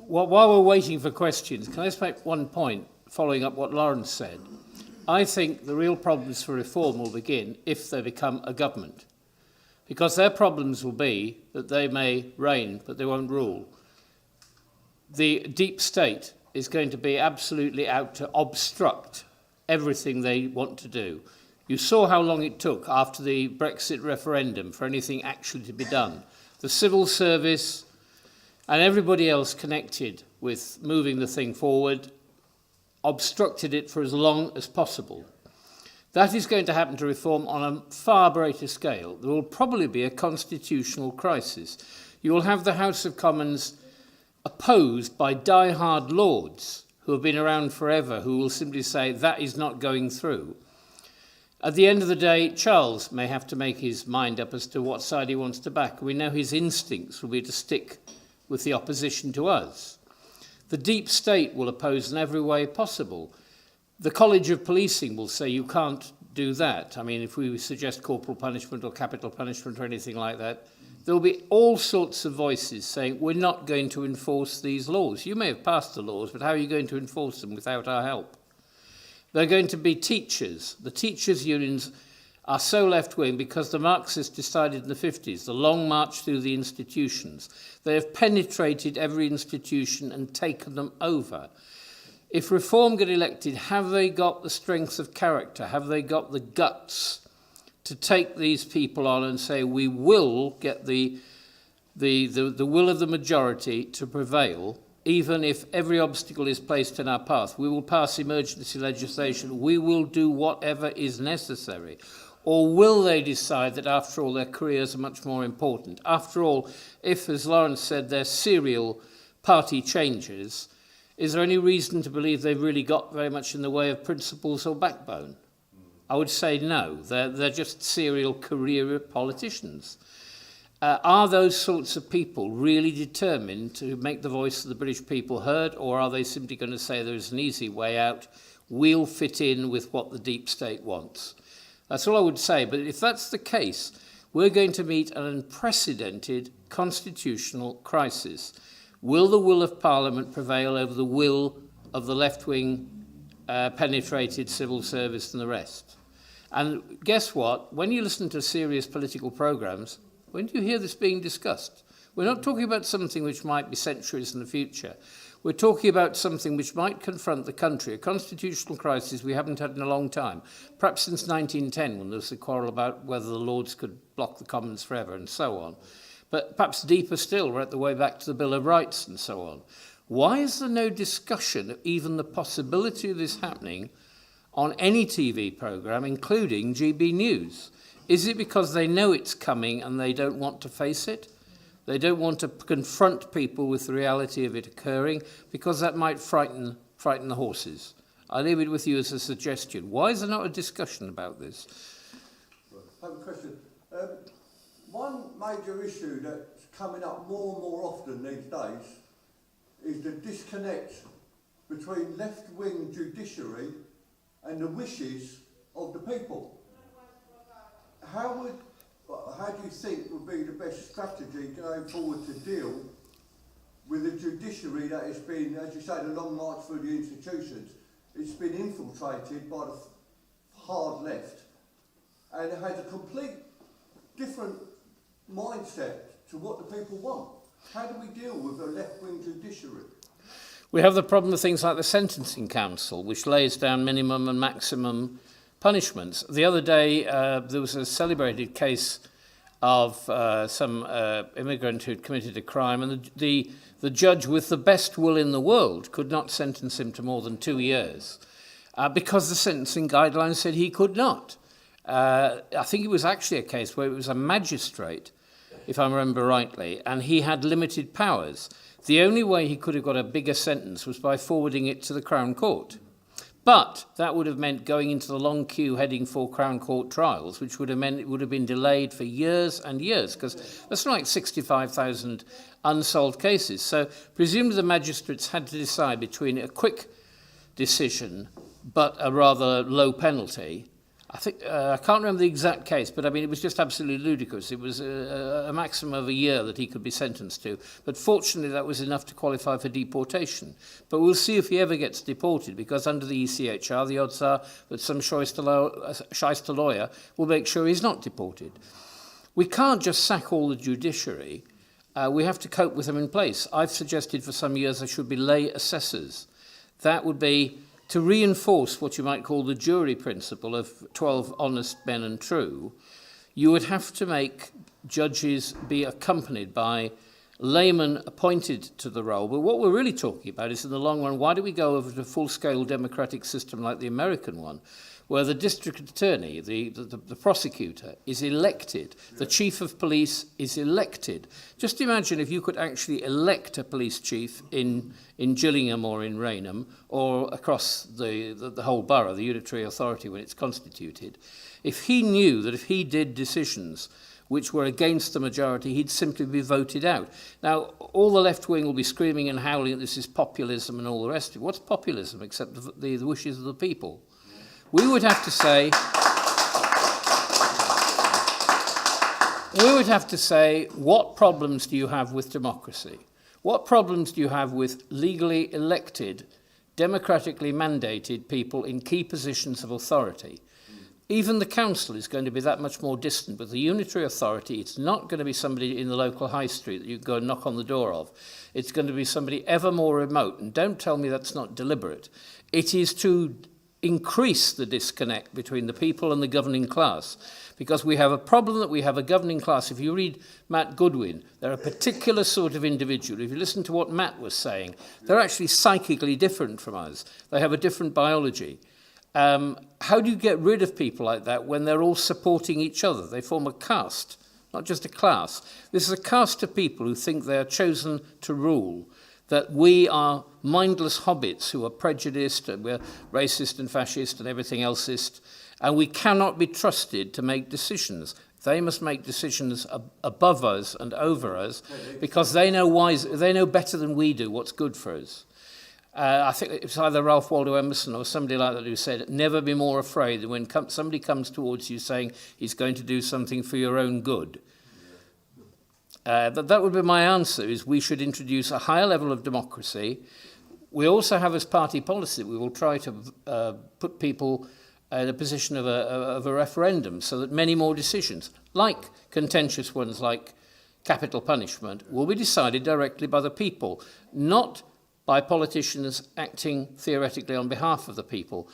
While we're waiting for questions, can I just make one point, following up what Lawrence said? I think the real problems for reform will begin if they become a government. Because their problems will be that they may reign, but they won't rule. The deep state is going to be absolutely out to obstruct everything they want to do. You saw how long it took after the Brexit referendum for anything actually to be done. The civil service and everybody else connected with moving the thing forward obstructed it for as long as possible. That is going to happen to reform on a far greater scale. There will probably be a constitutional crisis. You will have the House of Commons opposed by die-hard lords who have been around forever, who will simply say that is not going through. At the end of the day, Charles may have to make his mind up as to what side he wants to back. We know his instincts will be to stick with the opposition to us. The deep state will oppose in every way possible. The College of Policing will say you can't do that. I mean, if we suggest corporal punishment or capital punishment or anything like that, there will be all sorts of voices saying we're not going to enforce these laws. You may have passed the laws, but how are you going to enforce them without our help? There are going to be teachers. The teachers' unions are so left-wing because the Marxists decided in the 50s, the long march through the institutions. They have penetrated every institution and taken them over. If Reform get elected, have they got the strength of character? Have they got the guts to take these people on and say, we will get the will of the majority to prevail, even if every obstacle is placed in our path? We will pass emergency legislation. We will do whatever is necessary. Or will they decide that, after all, their careers are much more important? After all, if, as Lawrence said, they're serial party changes, is there any reason to believe they've really got very much in the way of principles or backbone? I would say no. They're just serial career politicians. Are those sorts of people really determined to make the voice of the British people heard, or are they simply going to say there's an easy way out, we'll fit in with what the deep state wants? That's all I would say. But if that's the case, we're going to meet an unprecedented constitutional crisis. Will the will of Parliament prevail over the will of the left-wing penetrated civil service and the rest? And guess what? When you listen to serious political programmes, when do you hear this being discussed? We're not talking about something which might be centuries in the future. We're talking about something which might confront the country, a constitutional crisis we haven't had in a long time, perhaps since 1910, when there was a quarrel about whether the Lords could block the Commons forever and so on. But perhaps deeper still, right the way back to the Bill of Rights and so on. Why is there no discussion of even the possibility of this happening on any TV programme, including GB News? Is it because they know it's coming and they don't want to face it? They don't want to confront people with the reality of it occurring because that might frighten the horses. I leave it with you as a suggestion. Why is there not a discussion about this? I have a question. One major issue that's coming up more and more often these days is the disconnect between left-wing judiciary and the wishes of the people. How do you think would be the best strategy going forward to deal with a judiciary that has been, as you say, the long march through the institutions? It's been infiltrated by the hard left, and it has a complete different mindset to what the people want. How do we deal with a left-wing judiciary? We have the problem of things like the Sentencing Council, which lays down minimum and maximum punishments. The other day, there was a celebrated case of some immigrant who'd committed a crime, and the judge, with the best will in the world, could not sentence him to more than 2 years because the sentencing guidelines said he could not. I think it was actually a case where it was a magistrate, if I remember rightly, and he had limited powers. The only way he could have got a bigger sentence was by forwarding it to the Crown Court. But that would have meant going into the long queue heading for Crown Court trials, which would have meant it would have been delayed for years and years, because that's like 65,000 unsolved cases. So presumably the magistrates had to decide between a quick decision but a rather low penalty I think I can't remember the exact case, but I mean it was just absolutely ludicrous. It was a maximum of a year that he could be sentenced to. But fortunately, that was enough to qualify for deportation. But we'll see if he ever gets deported, because under the ECHR, the odds are that some shyster lawyer will make sure he's not deported. We can't just sack all the judiciary. We have to cope with them in place. I've suggested for some years there should be lay assessors. That would be to reinforce what you might call the jury principle of 12 honest men and true. You would have to make judges be accompanied by laymen appointed to the role. But what we're really talking about is, in the long run, why do we go over to a full-scale democratic system like the American one, where the district attorney, the prosecutor, is elected, the chief of police is elected. Just imagine if you could actually elect a police chief in Gillingham or in Raynham, or across the whole borough, the unitary authority when it's constituted. If he knew that if he did decisions which were against the majority, he'd simply be voted out. Now, all the left wing will be screaming and howling that this is populism and all the rest of it. What's populism except the wishes of the people? We would have to say, what problems do you have with democracy? What problems do you have with legally elected, democratically mandated people in key positions of authority? Even the council is going to be that much more distant, but the unitary authority, it's not going to be somebody in the local high street that you go and knock on the door of. It's going to be somebody ever more remote, and don't tell me that's not deliberate. It is to increase the disconnect between the people and the governing class, because we have a problem that we have a governing class. If you read Matt Goodwin, they're a particular sort of individual. If you listen to what Matt was saying, they're actually psychically different from us. They have a different biology. How do you get rid of people like that when they're all supporting each other? They form a caste, not just a class. This is a caste of people who think they are chosen to rule, that we are mindless hobbits who are prejudiced, and we're racist and fascist and everything elseist, and we cannot be trusted to make decisions. They must make decisions above us and over us, because they know better than we do what's good for us. I think it was either Ralph Waldo Emerson or somebody like that who said, never be more afraid than when somebody comes towards you saying he's going to do something for your own good. That would be my answer, is we should introduce a higher level of democracy. We also have as party policy, we will try to put people in a position of a referendum, so that many more decisions, like contentious ones like capital punishment, will be decided directly by the people, not by politicians acting theoretically on behalf of the people.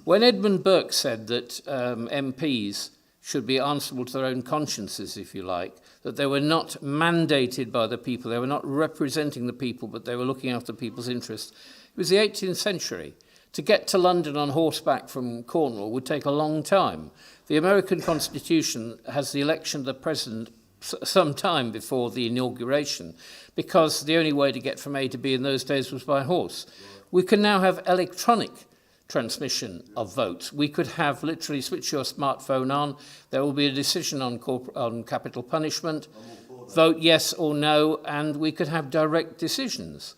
When Edmund Burke said that MPs should be answerable to their own consciences, if you like, that they were not mandated by the people, they were not representing the people, but they were looking after people's interests. It was the 18th century. To get to London on horseback from Cornwall would take a long time. The American Constitution has the election of the president some time before the inauguration, because the only way to get from A to B in those days was by horse. We can now have electronic transmission of votes. We could have literally switch your smartphone on, there will be a decision on capital punishment, vote yes or no, and we could have direct decisions.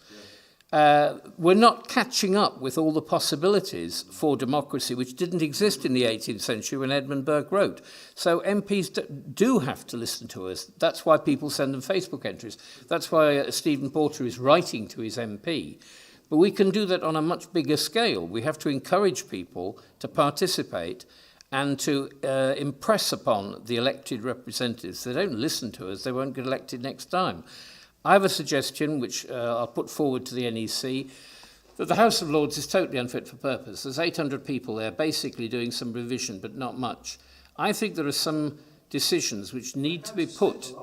We're not catching up with all the possibilities for democracy which didn't exist in the 18th century when Edmund Burke wrote. So MPs do have to listen to us. That's why people send them Facebook entries. That's why Stephen Porter is writing to his MP. But we can do that on a much bigger scale. We have to encourage people to participate and to impress upon the elected representatives. They don't listen to us, they won't get elected next time. I have a suggestion, which I'll put forward to the NEC, that the House of Lords is totally unfit for purpose. There's 800 people there basically doing some revision, but not much. I think there are some decisions which need to be put...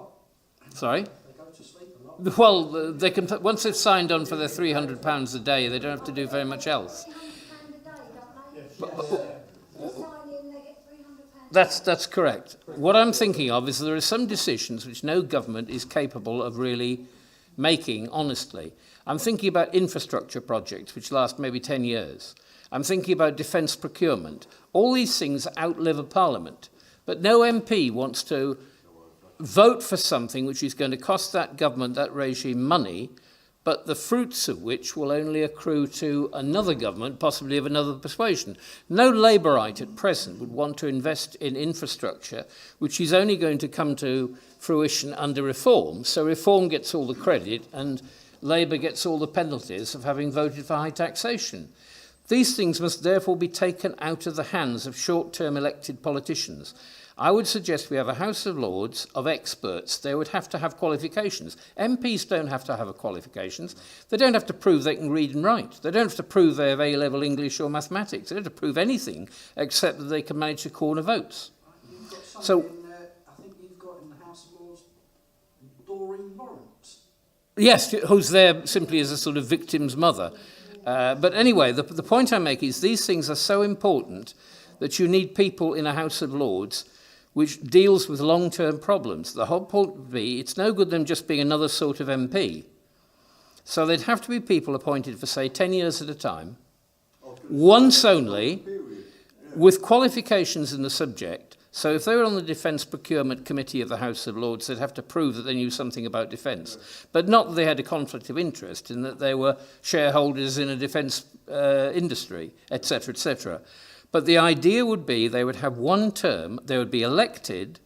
Sorry? They go to sleep a lot. Well, they can, once they've signed on for their £300 a day, they don't have to do very much else. That's correct. What I'm thinking of is there are some decisions which no government is capable of really making honestly. I'm thinking about infrastructure projects which last maybe 10 years. I'm thinking about defence procurement. All these things outlive a parliament. But no MP wants to vote for something which is going to cost that government, that regime, money, but the fruits of which will only accrue to another government, possibly of another persuasion. No Labourite at present would want to invest in infrastructure which is only going to come to fruition under reform, so reform gets all the credit and Labour gets all the penalties of having voted for high taxation. These things must therefore be taken out of the hands of short-term elected politicians. I would suggest we have a House of Lords of experts. They would have to have qualifications. MPs don't have to have qualifications. They don't have to prove they can read and write. They don't have to prove they have A-level English or mathematics. They don't have to prove anything except that they can manage to corner votes. You've got So, I think you've got in the House of Lords Doreen Lawrence. yes, who's there simply as a sort of victim's mother. But anyway, the point I make is these things are so important that you need people in a House of Lords which deals with long-term problems. The whole point would be, it's no good them just being another sort of MP. So they'd have to be people appointed for, say, 10 years at a time, once only, with qualifications in the subject. So if they were on the Defence Procurement Committee of the House of Lords, they'd have to prove that they knew something about defence. But not that they had a conflict of interest, in that they were shareholders in a defence industry, etc., etc. But the idea would be they would have one term, they would be elected,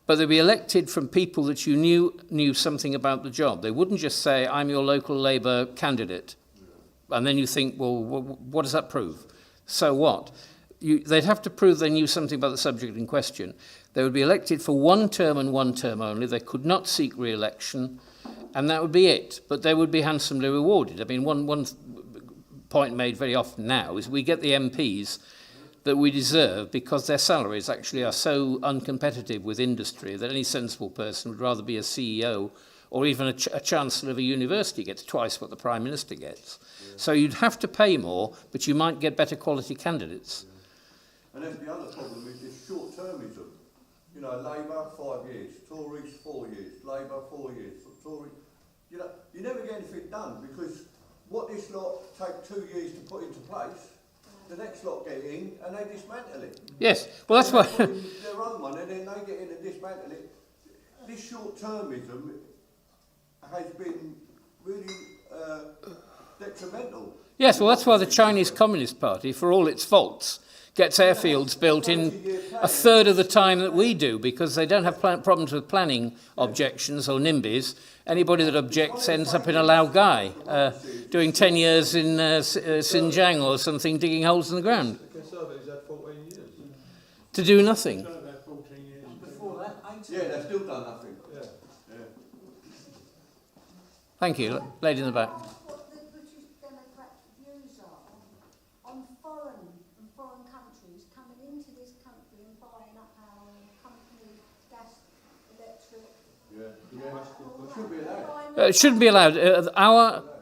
but they'd be elected from people that you knew something about the job. They wouldn't just say, I'm your local Labour candidate. And then you think, well, what does that prove? So what? They'd have to prove they knew something about the subject in question. They would be elected for one term and one term only. They could not seek re-election, and that would be it. But they would be handsomely rewarded. I mean, one point made very often now is we get the MPs that we deserve because their salaries actually are so uncompetitive with industry that any sensible person would rather be a CEO or even a chancellor of a university gets twice what the Prime Minister gets. Yeah. So you'd have to pay more, but you might get better quality candidates. Yeah. And then the other problem is this short-termism. You know, Labour, 5 years, Tories, 4 years, Labour, 4 years, Tories. You know, you never get anything done because what this lot take 2 years to put into place, the next lot get in and they dismantle it. Yes, well that's why... Their own one and then they get in and dismantle it. This short-termism has been really detrimental. Yes, well that's why the Chinese Communist Party, for all its faults, gets airfields built in a third of the time that we do because they don't have problems with planning objections or NIMBYs. Anybody that objects ends up in a Laogai, doing 10 years in Xinjiang or something, digging holes in the ground. The Conservatives had 14 years. To do nothing. Before that, 18. Yeah, they've still done nothing. Yeah. Yeah. Thank you, lady in the back. What the British Democrats' views are on foreign countries coming into this country and buying up our company, gas, electric. It should be allowed. It shouldn't be allowed.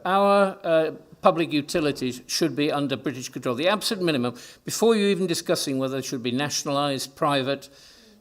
Our public utilities should be under British control. The absolute minimum, before you're even discussing whether they should be nationalised, private,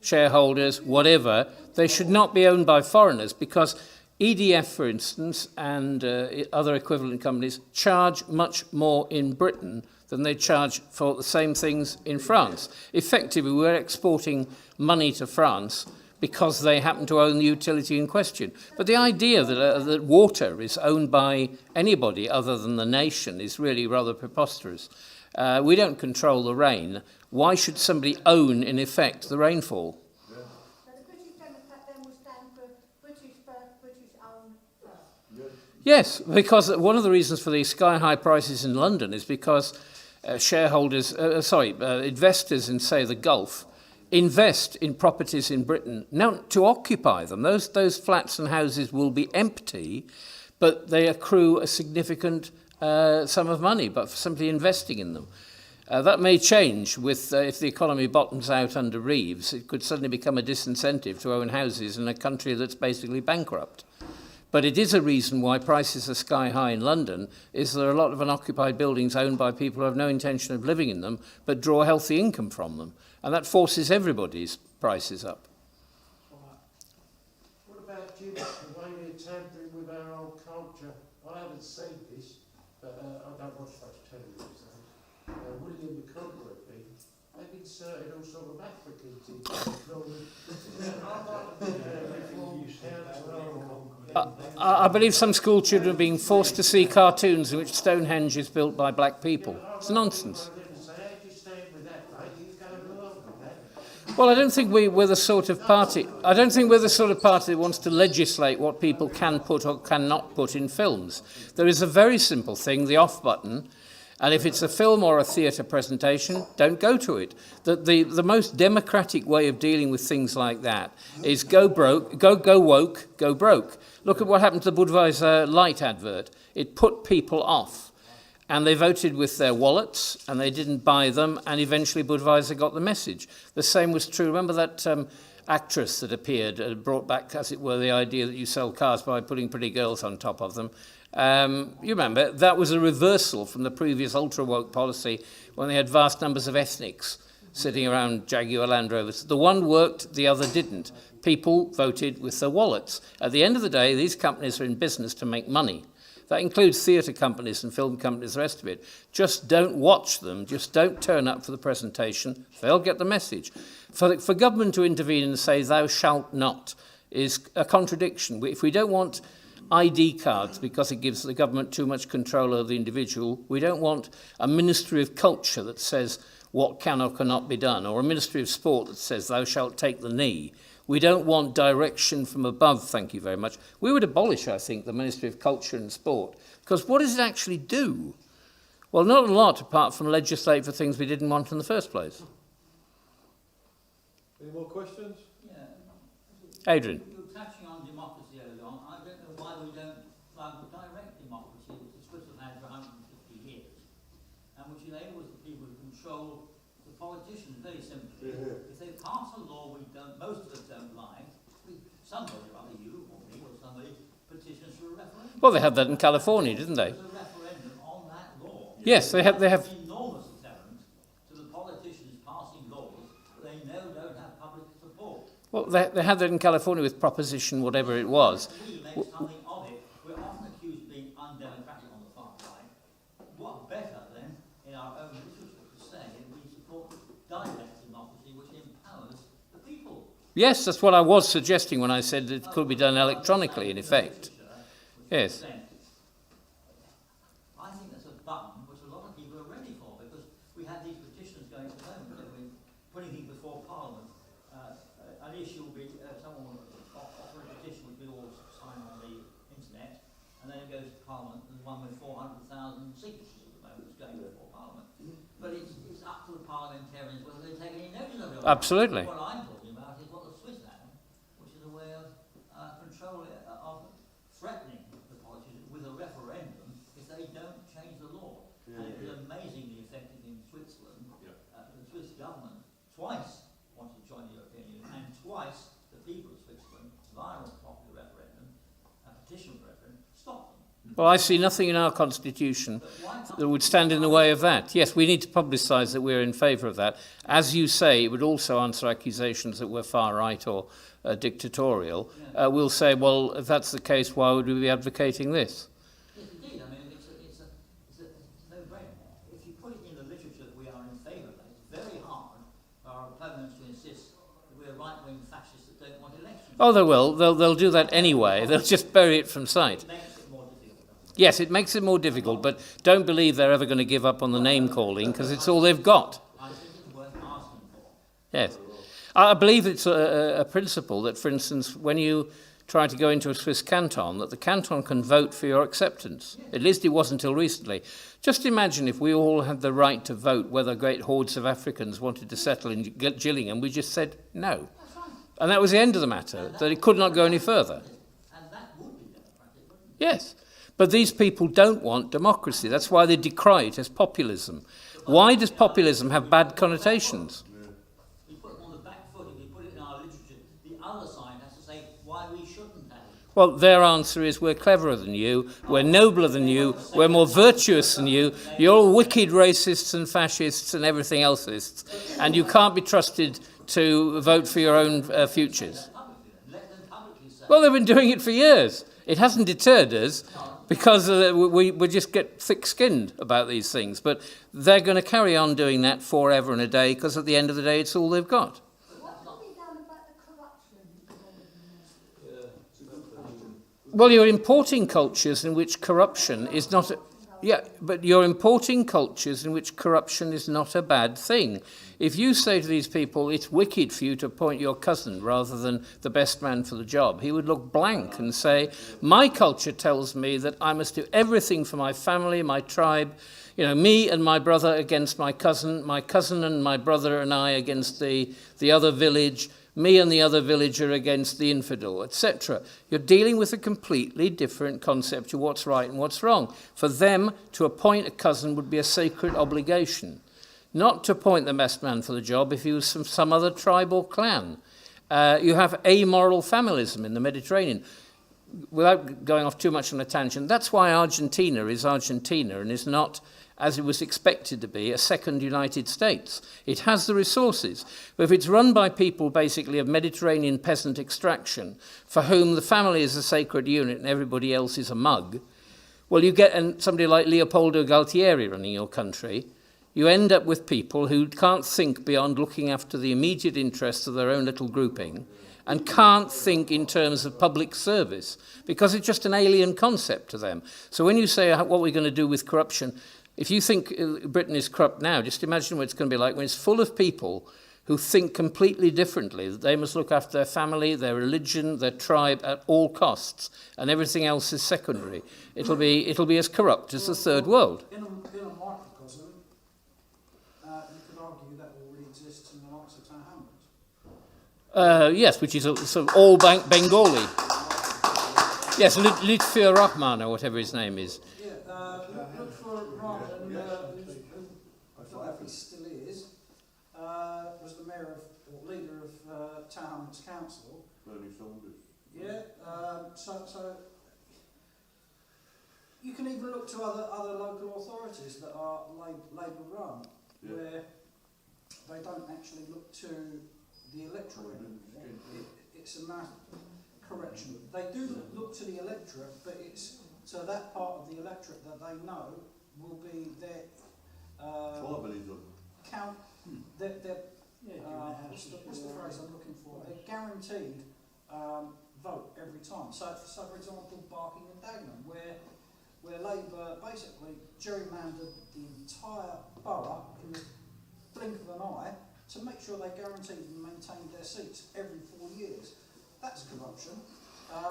shareholders, whatever, they should not be owned by foreigners because EDF, for instance, and other equivalent companies charge much more in Britain than they charge for the same things in France. Effectively, we're exporting money to France because they happen to own the utility in question. But the idea that water is owned by anybody other than the nation is really rather preposterous. We don't control the rain. Why should somebody own, in effect, the rainfall? So the British Democrat then will stand for British birth, British own first. Yes, because one of the reasons for the sky-high prices in London is because investors in, say, the Gulf invest in properties in Britain, not to occupy them. Those flats and houses will be empty, but they accrue a significant sum of money, but for simply investing in them. That may change with if the economy bottoms out under Reeves. It could suddenly become a disincentive to own houses in a country that's basically bankrupt. But it is a reason why prices are sky high in London, is there are a lot of unoccupied buildings owned by people who have no intention of living in them, but draw healthy income from them. And that forces everybody's prices up. What about Jim, the way they're tampering with our old culture? I haven't seen this, but I don't watch much television. William the Conqueror thing, they've inserted all sort of Africans into the film. I'd like to be reformed council. I believe some school children are being forced to see cartoons in which Stonehenge is built by black people. It's nonsense. Well, I don't think we're the sort of party. I don't think we're the sort of party that wants to legislate what people can put or cannot put in films. There is a very simple thing, the off button, and if it's a film or a theatre presentation, don't go to it. The most democratic way of dealing with things like that is go broke, go woke, go broke. Look at what happened to the Budweiser Light advert. It put people off. And they voted with their wallets, and they didn't buy them, and eventually Budweiser got the message. The same was true. Remember that actress that appeared, brought back, as it were, the idea that you sell cars by putting pretty girls on top of them. You remember, that was a reversal from the previous ultra-woke policy when they had vast numbers of ethnics sitting around Jaguar Land Rovers. The one worked, the other didn't. People voted with their wallets. At the end of the day, these companies are in business to make money. That includes theatre companies and film companies, the rest of it. Just don't watch them. Just don't turn up for the presentation. They'll get the message. For government to intervene and say, thou shalt not, is a contradiction. If we don't want ID cards because it gives the government too much control over the individual, we don't want a Ministry of Culture that says what can or cannot be done, or a Ministry of Sport that says, thou shalt take the knee. We don't want direction from above, thank you very much. We would abolish, I think, the Ministry of Culture and Sport, because what does it actually do? Well, not a lot, apart from legislate for things we didn't want in the first place. Any more questions? Yeah. Adrian. You were touching on democracy earlier on. I don't know why we don't direct democracy, which the Swiss have had for 150 years, and which enables the people to control the politicians very simply. Yeah. If they pass a law most of us don't like, somebody, either you or me or somebody, petitions for a referendum. Well, they had that in California, didn't they? There's a referendum on that law. Yes, they have. Enormous deterrent to the politicians passing laws that they know don't have public support. Well, they had that in California with Proposition whatever it was. We make something of it. We're often accused of being undemocratic on the far right. What better then, in our own literature, to say that we support direct democracy, which empowers the people. Yes, that's what I was suggesting when I said it could be done electronically, in effect. Yes. I think that's a button which a lot of people are ready for, because we have these petitions going at the moment that we're putting things before Parliament. An issue will be someone will offer a petition which we all sign on the internet, and then it goes to Parliament, and one with 400,000 signatures at the moment is going before Parliament. But it's up to the parliamentarians whether they take any notice of it. Absolutely. What I'm talking about is what the Swiss have, which is a way of controlling, of threatening the politicians with a referendum if they don't change the law. Yeah, And it was amazingly effective in Switzerland. Yeah. The Swiss government twice wanted to join the European Union, and twice the people of Switzerland, via a popular referendum, a petition referendum, stopped them. Well, I see nothing in our constitution that would stand in the way of that. Yes, we need to publicise that we're in favour of that. As you say, it would also answer accusations that we're far right or dictatorial. We'll say, well, if that's the case, why would we be advocating this? Yes, indeed. I mean, it's a no-brainer. If you put it in the literature that we are in favour of it, it's very hard for our opponents to insist that we're right-wing fascists that don't want elections. Oh, they will. They'll do that anyway. They'll just bury it from sight. It makes it more difficult. Yes, it makes it more difficult, but don't believe they're ever going to give up on the name-calling, because it's all they've got. I think it's worth asking for. Yes. I believe it's a principle that, for instance, when you try to go into a Swiss canton, that the canton can vote for your acceptance. At least it wasn't until recently. Just imagine if we all had the right to vote whether great hordes of Africans wanted to settle in Gillingham. We just said no. And that was the end of the matter, that it could not go any further. And that would be democratic, wouldn't it? Yes. But these people don't want democracy. That's why they decry it as populism. Why does populism have bad connotations? We put it on the back foot. If we put it in our literature, the other side has to say why we shouldn't have it. Well, their answer is we're cleverer than you, we're nobler than you, we're more virtuous than you, you're all wicked racists and fascists and everything else, and you can't be trusted to vote for your own futures. Let them publicly say. Well, they've been doing it for years. It hasn't deterred us. because we just get thick-skinned about these things. But they're going to carry on doing that forever and a day, because at the end of the day, it's all they've got. What can be done about the corruption? Well, you're importing cultures in which corruption is not... but you're importing cultures in which corruption is not a bad thing. If you say to these people, it's wicked for you to appoint your cousin rather than the best man for the job, he would look blank and say, my culture tells me that I must do everything for my family, my tribe, me and my brother against my cousin and my brother and I against the other village, me and the other villager against the infidel, etc. You're dealing with a completely different concept of what's right and what's wrong. For them, to appoint a cousin would be a sacred obligation, not to appoint the best man for the job if he was from some other tribe or clan. You have amoral familism in the Mediterranean. Without going off too much on a tangent, that's why Argentina is Argentina and is not, as it was expected to be, a second United States. It has the resources. But if it's run by people basically of Mediterranean peasant extraction, for whom the family is a sacred unit and everybody else is a mug, well, you get somebody like Leopoldo Galtieri running your country, you end up with people who can't think beyond looking after the immediate interests of their own little grouping and can't think in terms of public service because it's just an alien concept to them. So when you say what we're going to do with corruption, if you think Britain is corrupt now, just imagine what it's going to be like when it's full of people who think completely differently, that they must look after their family, their religion, their tribe at all costs, and everything else is secondary. It'll be as corrupt as the third world. In a microcosm, you could argue that already exists in the likes of Town Hamlets. Yes, which is sort of all Bengali. Yes, Lutfur Rahman, or whatever his name is. Yeah, look for Rahman, who I don't know if he still is, was the mayor or leader of Town Hamlets Council. Bernie Saunders. Yeah, so you can even look to other local authorities that are Labour run, where they don't actually look to the electorate. It's a matter correction. They do look to the electorate, but it's to that part of the electorate that they know will be their Tribalism. count. What's the phrase I'm looking for? They're guaranteed vote every time. So for example, Barking and Dagenham, where Labour basically gerrymandered the entire borough in the blink of an eye to make sure they guaranteed and maintained their seats every 4 years. That's corruption.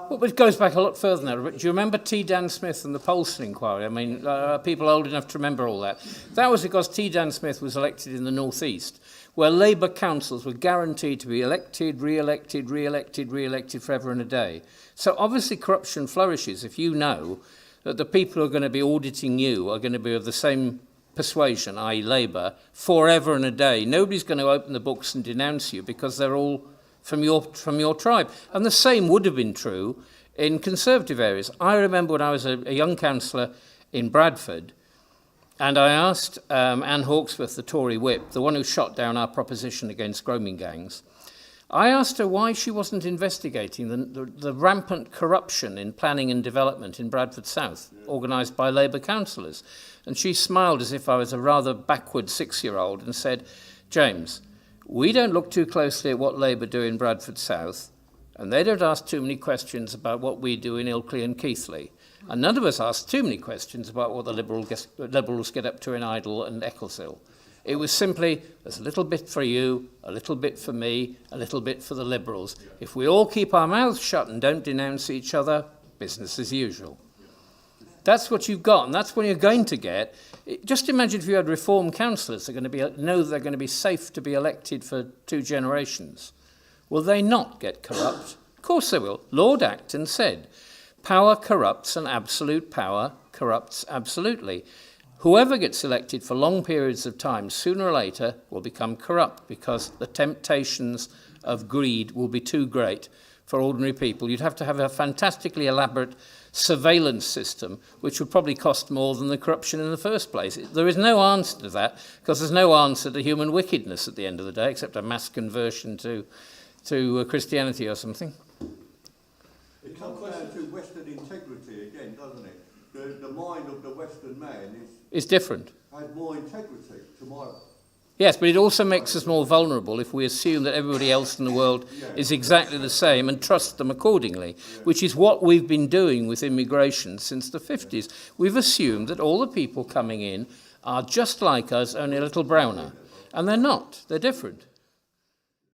Well, but it goes back a lot further than that. Do you remember T. Dan Smith and the Polson inquiry? I mean, people old enough to remember all that. That was because T. Dan Smith was elected in the North East, where Labour councils were guaranteed to be elected, re-elected, re-elected, re-elected forever and a day. So obviously corruption flourishes if you know that the people who are going to be auditing you are going to be of the same persuasion, i.e. Labour, forever and a day. Nobody's going to open the books and denounce you because they're all from your tribe. And the same would have been true in Conservative areas. I remember when I was a young councillor in Bradford, and I asked Anne Hawksworth, the Tory whip, the one who shot down our proposition against grooming gangs, I asked her why she wasn't investigating the rampant corruption in planning and development in Bradford South, organised by Labour councillors. And she smiled as if I was a rather backward 6-year-old and said, James, we don't look too closely at what Labour do in Bradford South, and they don't ask too many questions about what we do in Ilkley and Keighley. And none of us ask too many questions about what the Liberals get up to in Idle and Eccleshill. It was simply, there's a little bit for you, a little bit for me, a little bit for the Liberals. If we all keep our mouths shut and don't denounce each other, business as usual. That's what you've got, and that's what you're going to get. Just imagine if you had Reform councillors that are going to know they're going to be safe to be elected for 2 generations. Will they not get corrupt? Of course they will. Lord Acton said, power corrupts and absolute power corrupts absolutely. Whoever gets elected for long periods of time, sooner or later, will become corrupt because the temptations of greed will be too great for ordinary people. You'd have to have a fantastically elaborate surveillance system, which would probably cost more than the corruption in the first place. There is no answer to that, because there's no answer to human wickedness at the end of the day, except a mass conversion to Christianity or something. It comes down to Western integrity again, doesn't it? the mind of the Western man It's different. has more integrity to my... Yes, but it also makes us more vulnerable if we assume that everybody else in the world is exactly the same and trust them accordingly, which is what we've been doing with immigration since the 50s. We've assumed that all the people coming in are just like us, only a little browner. And they're not. They're different.